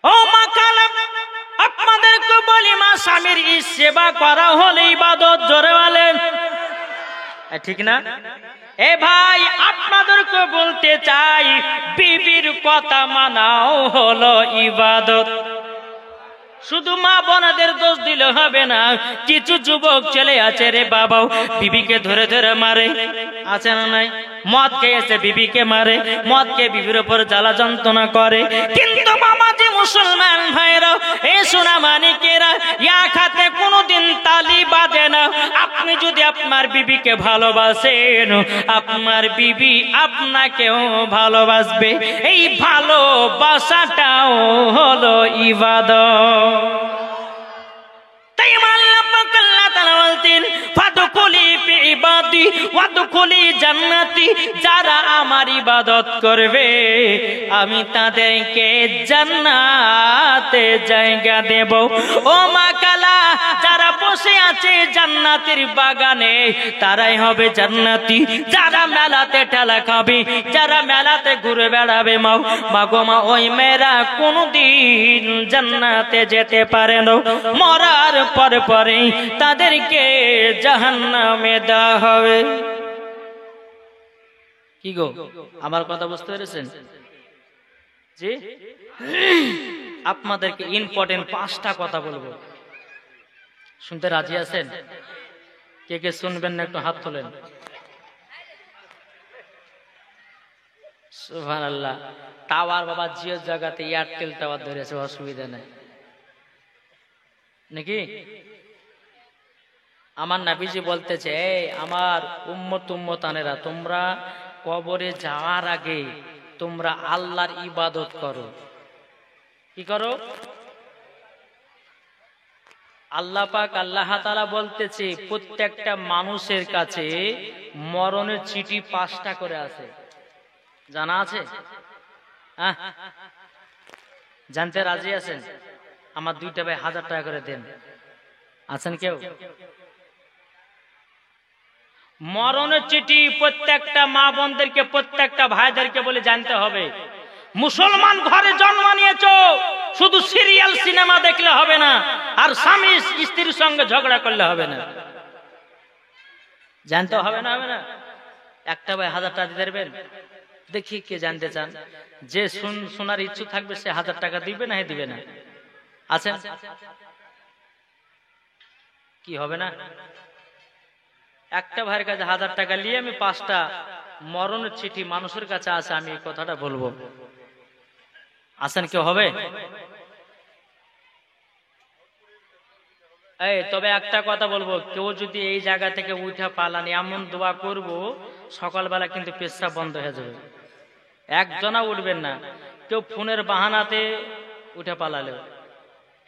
ও মা কালা আপনাদেরকে বলি মা স্বামীর সেবা করা হলে ইবাদত জোরে বলেন ঠিক না এ ভাই আপনাদেরকে বলতে চাই বিবির কথা মানাও হলো ইবাদত শুধু মা বোনদের দোষ দিলে হবে না কিছু যুবক ছেলে আছে রে বাবাও বিবিকে ধরে ধরে মারে আছে না নাই মদ খেয়েছে বিবিকে মারে মদ খেয়ে বিবির উপর জ্বালা যন্ত্রণা করে কিন্তু মামা যে মুসলমান ভাইরা, এ সোনা মানিকেরা, এক হাতে কোনোদিন তালি বাজে না। আপনি যদি আপনার বিবিকে ভালোবাসেন, আপনার বিবি আপনাকেও ভালোবাসবে। এই ভালোবাসাটাও হলো ইবাদত। তাই আল্লাহ পাক আল্লাহ তাআলা বলতেন, ফাদখুলি ফি ইবাদি ওয়াদখুলি জান্নাতি, যারা আমার ইবাদত করবে আমি তাদেরকে জান্নাতে জায়গা দেব। ও মা কালা, যারা বসে আছে জান্নাতের বাগানে তারাই হবে জান্নাতি। যারা মেলাতে ঠেলা খাবে, যারা মেলাতে ঘুরে বেড়াবে মাগো মা, ওই মেয়েরা কোনদিন জান্নাতে যেতে পারে না। মরার পরে তাদেরকে জাহান্নামে দেওয়া হবে। কি গো, আমার কথা বুঝতে পেরেছেন? জি, আপনাদেরকে ইম্পর্টেন্ট 5টা কথা বলবো, শুনতে রাজি আছেন? কে কে শুনবেন না একটু হাত তোলেন। সুবহানাল্লাহ। টাওয়ার বাবা জিও জায়গাতে এয়ারটেল টাওয়ার ধরেছে, অসুবিধা নাই নাকি? আমার নবীজি বলতেছে, এই আমার উম্মতানেরা, তোমরা কবরে যাওয়ার আগে তোমরা আল্লাহর ইবাদত করো। কি করো? আল্লাহ পাক আল্লাহ তাআলা বলতেছে, প্রত্যেকটা মানুষের কাছে মরণের চিঠি 5টা করে আছে। জানা আছে? জানতে রাজি আছেন? আমার 2টা ভাই 1000 টাকা করে দেন। আছেন কেউ? মরণের চিঠি প্রত্যেকটা মা বোনদেরকে, প্রত্যেকটা ভাইদেরকে বলে জানতে হবে। মুসলমান ঘরে জন্ম নিয়েছো, শুধু সিরিয়াল সিনেমা দেখলে হবে না, আর স্বামী স্ত্রীর সঙ্গে ঝগড়া করলে হবে না। জানতে হবে না? হবে না? একটা ভাই 1000 টাকা দিয়ে দেবেন। দেখি কে জানতে চান। যে শোনার ইচ্ছুক থাকবে সে 1000 টাকা দিবে না? দিবে না? আছেন? কি হবে না? একটা ভাইয়ের কাছে 1000 টাকা নিয়ে আমি 5টা মরণের চিঠি মানুষের কাছে আছে, আমি এই কথাটা বলবো। আছেন কেউ? হবে? এই তবে একটা কথা বলবো, কেউ যদি এই জায়গা থেকে উঠা পালান, এমন দোয়া করব সকালবেলা কিন্তু পেশাব বন্ধ হয়ে যাবে। একজনা উঠবেন না। কেউ ফোনের বাহানাতে উঠে পালালেও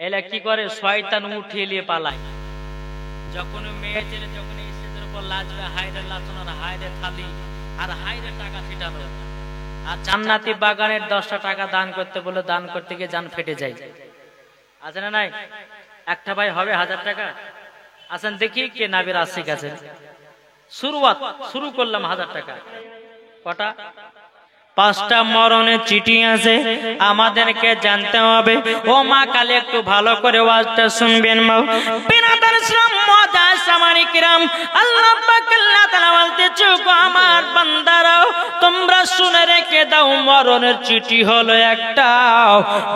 এলা কি করে, শয়তান উঠিয়ে নিয়ে পালায়। যখন মেয়ে ছেলে যখন এই সেদের উপর লাজবে, হায়রে লাচন আর হায়রে থালি আর হায়রে টাকা ছিটানো, আর জান্নাতি বাগানের 10টা টাকা দান করতে বলে দান করতে গিয়ে জান ফেটে যায়। আছে না নাই? একটা ভাই হবে 1000 টাকা। আছেন? দেখি কে নাবির আশিক আছে। শুরু করলাম 1000 টাকা। কটা? 5টা মরণের চিঠি আছে, আমাদেরকে জানতে হবে। ও মা কালী, একটু ভালো করে ওয়াজটা শুনবেন। আল্লাহ পাক আল্লাহ তাআলা বলতেছে, আমার বান্দারাও তোমরা শুনে রেখে দাও, মরণের চিঠি হলো একটা।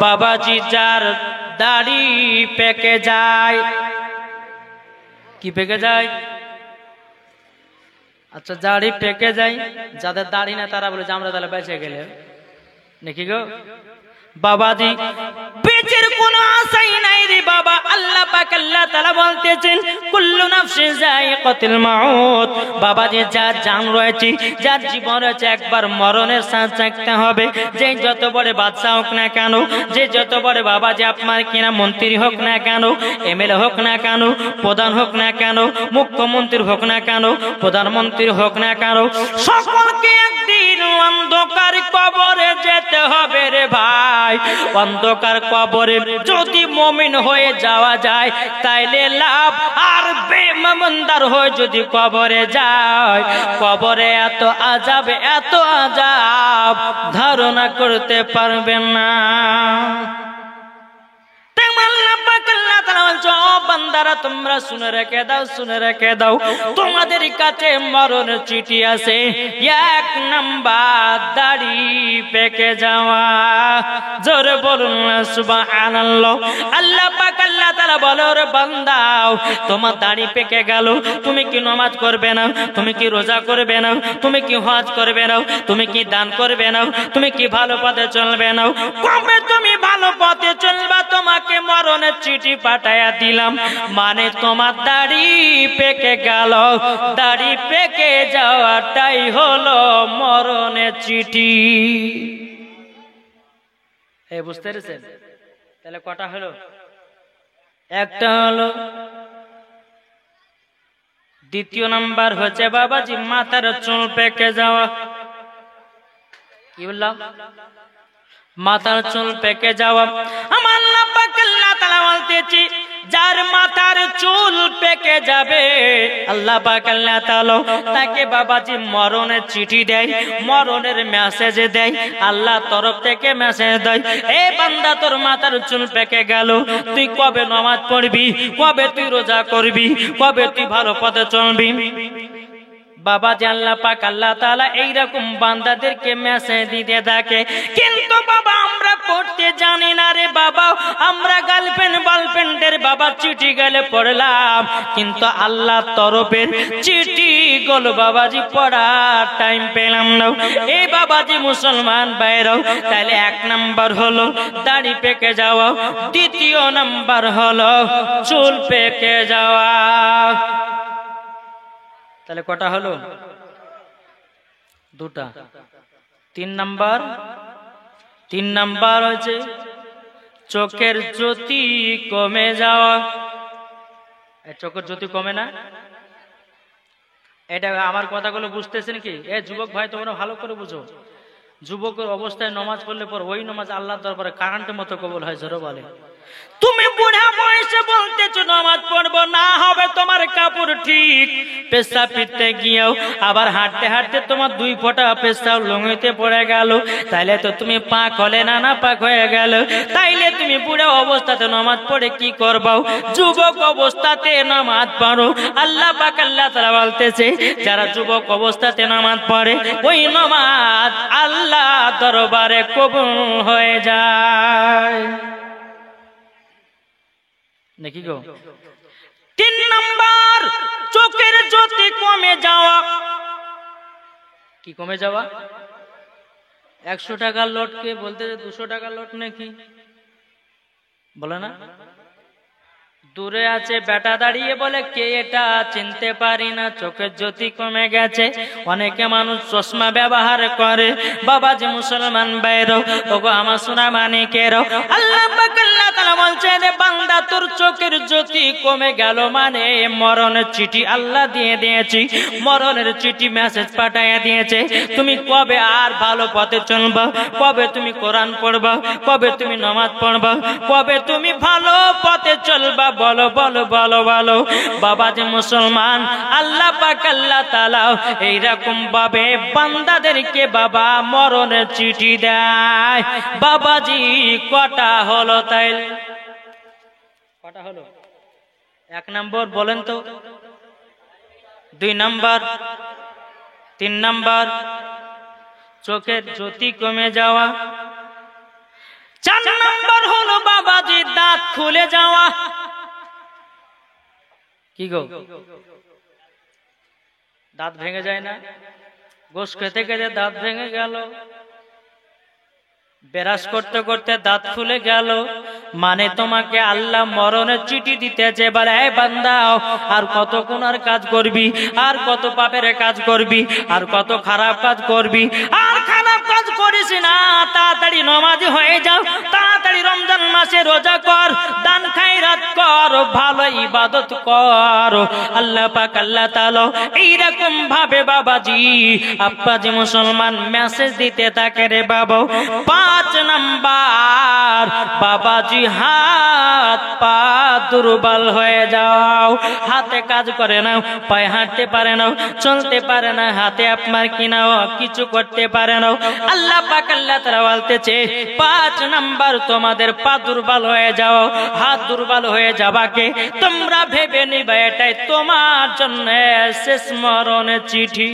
বাবাজি, যার দাড়ি পেকে যায়। কি পেকে যায়? আচ্ছা, দাড়ি পেকে যায়। যাদের দাড়ি না তারা বলে যে আমরা তাহলে বেঁচে গেলে নাকি গো বাবাজি, বেঁচের কোনো আশাই নাই রে বাবা। আল্লাহ পাক আল্লাহ তাআলা বলতেছেন, কুল্লু নাফসিন যায়িকাতুল মাউত। বাবাজি, যার জান রয়েছে, যার জীবন রয়েছে, একবার মরণের স্বাদ চাখতে হবে। যে যত বড় বাদশা হোক না কেন, যে যত বড় বাবাজি আপনার কিনা মন্ত্রী হোক না কেন, এমএলএ হোক না কেন, প্রধান হোক না কেন, মুখ্যমন্ত্রী হোক না কেন, প্রধানমন্ত্রী হোক না কেন, সকলকে একদিন অন্ধকার কবরে যেতে হবে রে ভাই। অন্ধকার কবরে যদি মুমিন হয়ে যাওয়া যায় তাইলে লাভ, আর বেঈমানদার হয়ে যদি কবরে যায়, কবরে এত আযাব ধারণা করতে পারবেন না। আল্লাহ পাক আল্লাহ তাআলা বলছো বান্দারা তোমরা শুনে রেখে দাও, শুনে রেখে দাও, তোমাদের কাছে মরণের চিঠি আছে। 1 নাম্বার দাড়ি পেকে যাওয়া। জোরে বলুন না সুবহানাল্লাহ। আল্লাহ পাক আল্লাহ তাআলা বলে ওরে বান্দাও তোমার দাড়ি পেকে গেল, তুমি কি নামাজ করবে না, তুমি কি রোজা করবে না, তুমি কি হজ করবে না, তুমি কি দান করবে না, তুমি কি ভালো পথে চলবে না? কবে তুমি ভালো পথে চলবা তোমাকে মরণের চিঠি পাঠায়া দিলাম। মানে তোমার দাড়ি পেকে গেল, দাড়ি পেকে যাওয়াটাই হলো মরণের চিঠি। এই বুঝতে পেরেছেন? তাহলে কটা হলো? একটা হলো। দ্বিতীয় নাম্বার হচ্ছে বাবাজি মাথার চুল পেকে যাওয়া। কি বললাম? মাথার চুল পেকে যাওয়া। আমার আল্লাহ পাক আল্লাহ তাআলা বলতেছি যার মাথার চুল পেকে যাবে আল্লাহ পাক আল্লাহ তাআলা তাকে বাবাজি মরণের চিঠি দেয়, মরণের মেসেজ দেয়, আল্লাহ তরফ থেকে মেসেজ দেয়, এ বান্দা তোর মাথার চুল পেকে গেল, তুই কবে নামাজ পড়বি, কবে তুই রোজা করবি, কবে তুই ভালো পথে চলবি? বাবাজি আল্লাহ পাক আল্লাহ তাআলা এইরকম বান্দাদেরকে মেসেজ দিতে থাকে। কিন্তু বাবা আমরা পড়তে জানি না রে বাবা, আমরা গার্লফ্রেন্ডের বাবা চিঠি গেলে পড়লাম, কিন্তু আল্লাহ তরফের চিঠি গুলো বাবাজি পড়ার টাইম পেলাম না। এই বাবাজি মুসলমান ভাইরাও, তাহলে 1 নাম্বার হলো দাড়ি পেকে যাওয়া, দ্বিতীয় নাম্বার হলো চুল পেকে যাওয়া। তাহলে কটা হলো? 2টা। 3 নাম্বার হচ্ছে চোখের জ্যোতি কমে যাওয়া। চোখের জ্যোতি কমে না? এটা আমার কথাগুলো বুঝতেছেন কি? যুবক ভাই তোমরা ভালো করে বুঝো। যুবকের অবস্থায় নামাজ পড়লে পর ওই নামাজ আল্লাহর দরবারে কারেন্টের মতো কবুল হয়। জোরে বলে। তুমি বুড়া বয়সে বলতেছো নামাজ পড়বো না, হবে তোমার কাপড় ঠিক, পেশাব ফিরতে গিয়েও আবার হাঁটতে হাঁটতে তোমার 2 ফোঁটা পেশাব লুঙ্গিতে পড়ে গেল, তাইলে তো তুমি পাক হলে না, না পাক হয়ে গেল। তাইলে তুমি বুড়া অবস্থাতে নামাজ পড়ে কি করবো? যুবক অবস্থাতে নামাজ পড়ো। আল্লাহ পাক আল্লাহ তাআলা বলতেছে যারা যুবক অবস্থাতে নামাজ পড়ে ওই নামাজ আল্লাহ দরবারে কবুল হয়ে যায়। নাকি গো? 3 নাম্বার চোখের জ্যোতি কমে যাওয়া। কি কমে যাওয়া? 100 টাকার লোটকে বলতে 200 টাকার লোট নাকি বলে না? দূরে আছে বেটা দাঁড়িয়ে বলে কে এটা চিনতে পারি না, চোখের জ্যোতি কমে গেছে। অনেকে মানুষ চশমা ব্যবহার করে। বাবাজি মুসলমান ভাইরাও, ওগো আমার সোনা মানিকেরাও, আল্লাহ পাক আল্লাহ তাআলা বলছে রে বান্দা তোর চোখের জ্যোতি কমে গেল, মানে মরণের চিঠি আল্লাহ দিয়ে দিয়েছি, মরণের চিঠি মেসেজ পাঠাইয়া দিয়েছে। তুমি কবে আর ভালো পথে চলবা, কবে তুমি কোরআন পড়বা, কবে তুমি নামাজ পড়বা, কবে তুমি ভালো পথে চলবা? বলো বলো বলো বলো। বাবাজি মুসলমান আল্লাহ পাক আল্লাহ তাআলা এইরকম ভাবে বান্দাদেরকে বাবা মরণের চিঠি দেয়। বাবাজি কটা হলো? তাই কটা হলো? 1 নাম্বার বলেন তো, 2 নাম্বার, 3 নাম্বার চোখের জ্যোতি কমে যাওয়া, 4 নাম্বার হলো বাবাজি দাঁত খুলে যাওয়া। কি গো? দাঁত ভেঙে যায় না? গোশ খেতে খেতে দাঁত ভেঙে গেল, বেরাস করতে করতে দাঁত ফুলে গেল, মানে তোমাকে আল্লাহ মরণের চিঠি দিতেছে। বলে এই বান্দা আর কত গুনার কাজ করবি, আর কত পাপের কাজ করবি, আর কত খারাপ কাজ করবি, আর খারাপ কাজ করিস না, তাড়াতাড়ি নামাজি হয়ে যাও, তাড়াতাড়ি রমজান মাসে রোজা কর, দান খায়রাত কর, ভালো ইবাদত কর। আল্লাহ পাক আল্লাহ তাআলা এইরকম ভাবে বাবাজি আব্বাজি মুসলমান মেসেজ দিতে থাকে রে বাবা। 5 নাম্বার বাবাজি হাত পা দুর্বল হয়ে যাও, হাতে কাজ করে না, পায়ে হাঁটতে পারে না, চলতে পারে না, হাতে আপনার কিনাও কিছু করতে পারে না, আল্লাহ পাক আল্লাহ তাআলা বলতেছে 5 নাম্বার তোমাদের পা দুর্বল হয়ে যাও, হাত দুর্বল হয়ে যাবাকে তোমরা ভেবে নিবা এটাই তোমার জন্য শেষ মরণের চিঠি।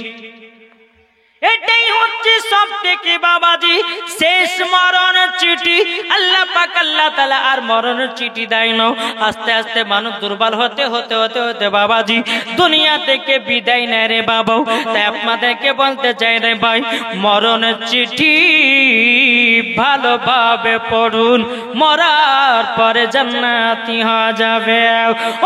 এটাই হচ্ছে সব থেকে বাবাজি শেষ মরণের চিঠি। আল্লাহ পাক আল্লাহ তাআলা আর মরণের চিঠি দেয় না। আস্তে আস্তে মানুষ দুর্বল হতে হতে হতে হতে বাবাজি দুনিয়া থেকে বিদায় নেয় রে বাবা। তাই আপনাদেরকে বলতে চাই রে ভাই, মরণের চিঠি ভালোভাবে পড়ুন, মরার পরে জান্নাতি হওয়া যাবে।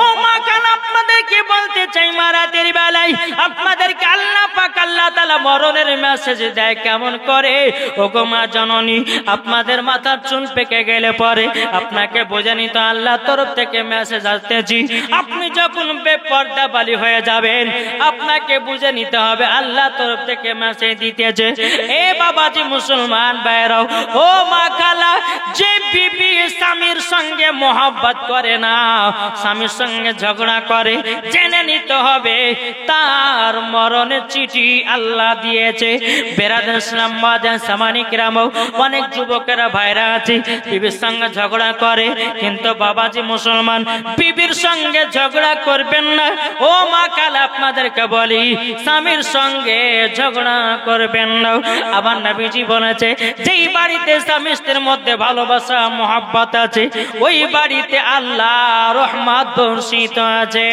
ও মা কাল আপনাদেরকে বলতে চাই, মারাতের বেলায় আপনাদেরকে আল্লাহ পাক আল্লাহ তাআলা মরণের মেসেজ দেয় কেমন করে। ও গো মা জননী, আপনাদের মাথার চুল পেকে গেলে পরে আপনাকে বোঝা নিত আল্লাহর তরফ থেকে মেসেজ আসতেছি। আপনি যখন বেপর্দা বালি হয়ে যাবেন আপনাকে বুঝে নিতে হবে আল্লাহর তরফ থেকে মেসেজ দিতেছে। এ বাবাজি মুসলমান ভাইরাও, ও মা খালা, যে বিবি স্বামীর সঙ্গে মোহাব্বত করে না, স্বামীর সঙ্গে ঝগড়া করে, জেনে নিতে হবে তার মরণের চিঠি আল্লাহ দিয়েছে। বেরাদার ইসলাম বাজান সামানিক রামও অনেক যুবকেরা ভাইরা আছে বিবির সঙ্গে ঝগড়া করে, কিন্তু বাবাজি মুসলমান বিবির সঙ্গে ঝগড়া করবেন না। ও মা কালা আপনাদেরকে বলি, স্বামীর সঙ্গে ঝগড়া করবেন না। আমার নবীজি বলেছে যেই বাড়িতে স্বামী স্ত্রীর মধ্যে ভালোবাসা মহব্বত আছে ওই বাড়িতে আল্লাহ রহমত বর্ষিত আছে।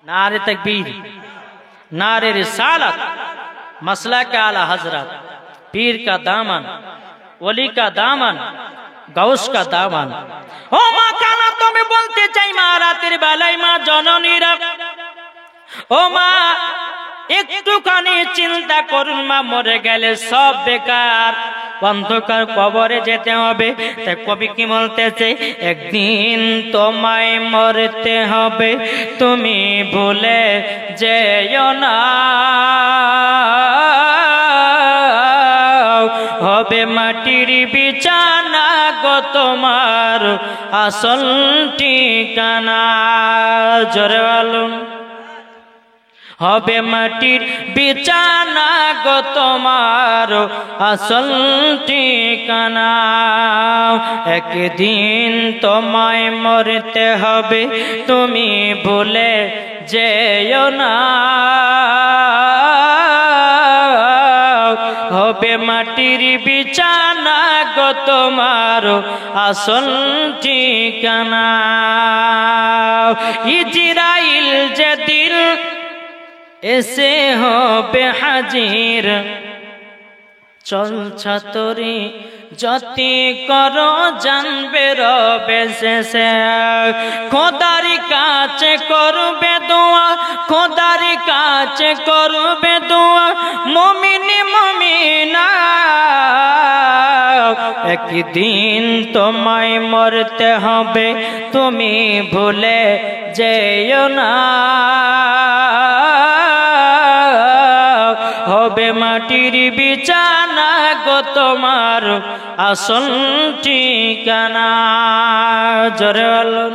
নারে তাকবীর, नारे रिसालत, मसला का आला हजरत, पीर का दामन, वली का दामन, गौस का दामन। ओ माँ काना तुम्हें बोलते चाই মা রাতের বেলায় মা জননীরা, ও মা একটুখানি চিন্তা করুন মা, মরে গেলে সব বেকার, অন্ধকার কবরে যেতে হবে। তাই কবি কি বলতেছে, একদিন তোমায় মরতে হবে তুমি ভুলে যেও না, হবে মাটির বিছানা গো তোমার আসল ঠিকানা। জোরে বলুন, হবে মাটির বিছানা গো তোমার আসল ঠিকানা। একদিন তোমায় মরতে হবে তুমি ভুলে যেও না, হবে মাটির বিছানা গো তোমার আসল ঠিকানা। ইজরাইল যেদিন এসে হবে হাজির, চলছা তরি যতি করো জানবে রবে শেষে, খোদার কাছে করবে দোয়া, খোদার কাছে করবে দোয়া মুমিন মুমিনা। একদিন তোমায় মরতে হবে তুমি ভুলে যেও না, হবে মাটির বিছানা গো তোমার আসল ঠিকানা। জোরে বলুন,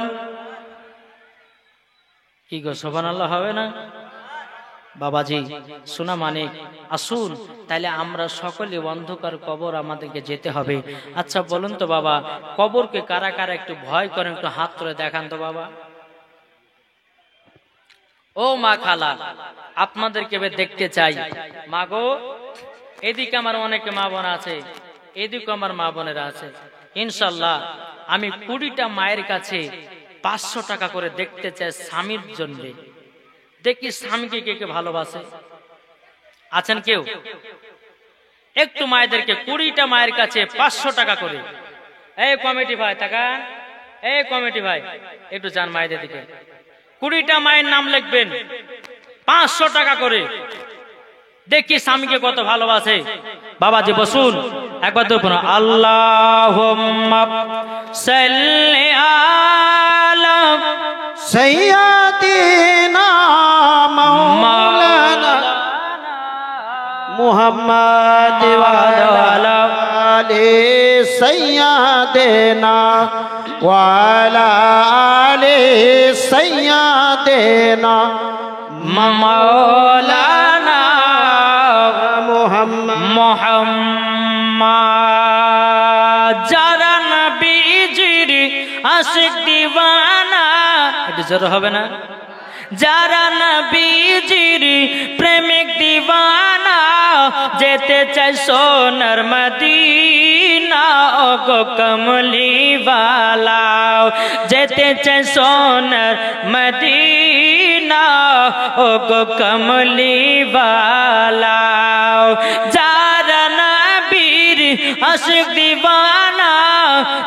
কি গো সুবহানাল্লাহ হবে না? বাবাজি শোনা মানে আসুন, তাহলে আমরা সকলে অন্ধকার কবর আমাদেরকে যেতে হবে। আচ্ছা বলুন তো বাবা, কবরকে কারা কারা একটু ভয় করেন, একটু হাত তুলে দেখান তো বাবা। ও মা খালা, আপনাদেরকে দেখতে চাই। মা গো, এদিকে আমার অনেক মা বোন আছে, এদিকে আমার মা বোনেরা আছে। ইনশাল্লাহ আমি 20টা মায়ের কাছে 500 টাকা করে দেখতে চাই স্বামীর জন্য। দেখি স্বামীকে কে কে ভালোবাসে, আছেন কেউ? একটু মায়েদেরকে 20টা মায়ের কাছে 500 টাকা করে। এই কমিটি ভাই তাকান, এই কমিটি ভাই একটু যান মায়েদের দিকে। 20টা মায়ের নাম লিখবেন, 500 টাকা করে। দেখি স্বামীকে কত ভালোবাসে। বাবাজি বসুন, একবার তো আল্লাহুম্মা সাল্লি আলা सैयदीना मौलाना मुहम्मद वाला आले सैयदीना वाला आले सैयदीना मौलाना मुहम्मद আশিক দিওয়ানা, একটু জোরে হবে না? যারা নবীজির প্রেমিক দিওয়ানা, যেতে চায় সোনার মদিনা, ও গো কমলি ওয়ালা, যেতে চায় সোনার মদিনা, ও গো কমলি ওয়ালা। যারা নবীর আশিক দিওয়ানা,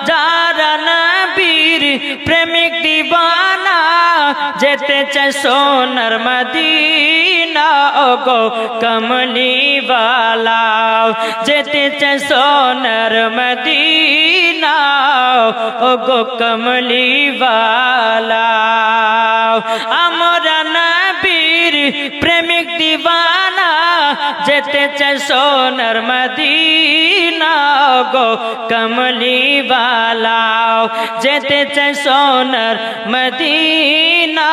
যারা নবীর প্রেমিক দিওয়ানা, যেতে চায় সোনার মদিনা, ও গো কমলি ওয়ালা, যেতে চায় সোনার মদিনা, ও গো কমলি ওয়ালা। আমরা নবীর প্রেমিক দিওয়ানা, যেতে চায় সোনার মদিনা, ও গো কমলি ওয়ালা, যেতে চায় সোনার মদিনা,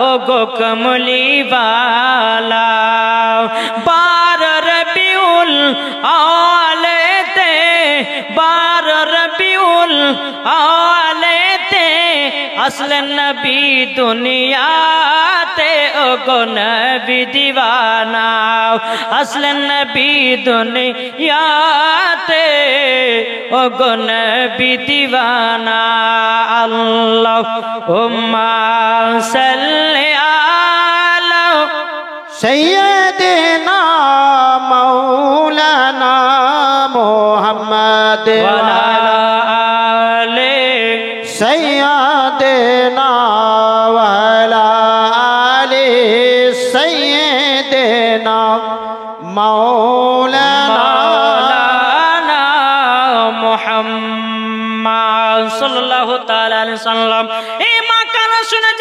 ও গো কমলি ওয়ালা। 12 রবিউল আওয়ালেতে, 12 রবিউল আওয়ালেতে আসলেন নবী দুনিয়াতে, ও গো নবী দিওয়ানা, আসলেন নবী দুনিয়াতে, ও গো নবী দিওয়ানা। আল্লাহুম্মা সাল্লি আলা سيدنا مولانا محمد ওয়ালা আলি سيدنا وعلى آل سيدنا مولانا মাওলানা মুহাম্মদ সাল্লাল্লাহু তাআলা আলাইহি সাল্লাম। এই মা কানা শুনে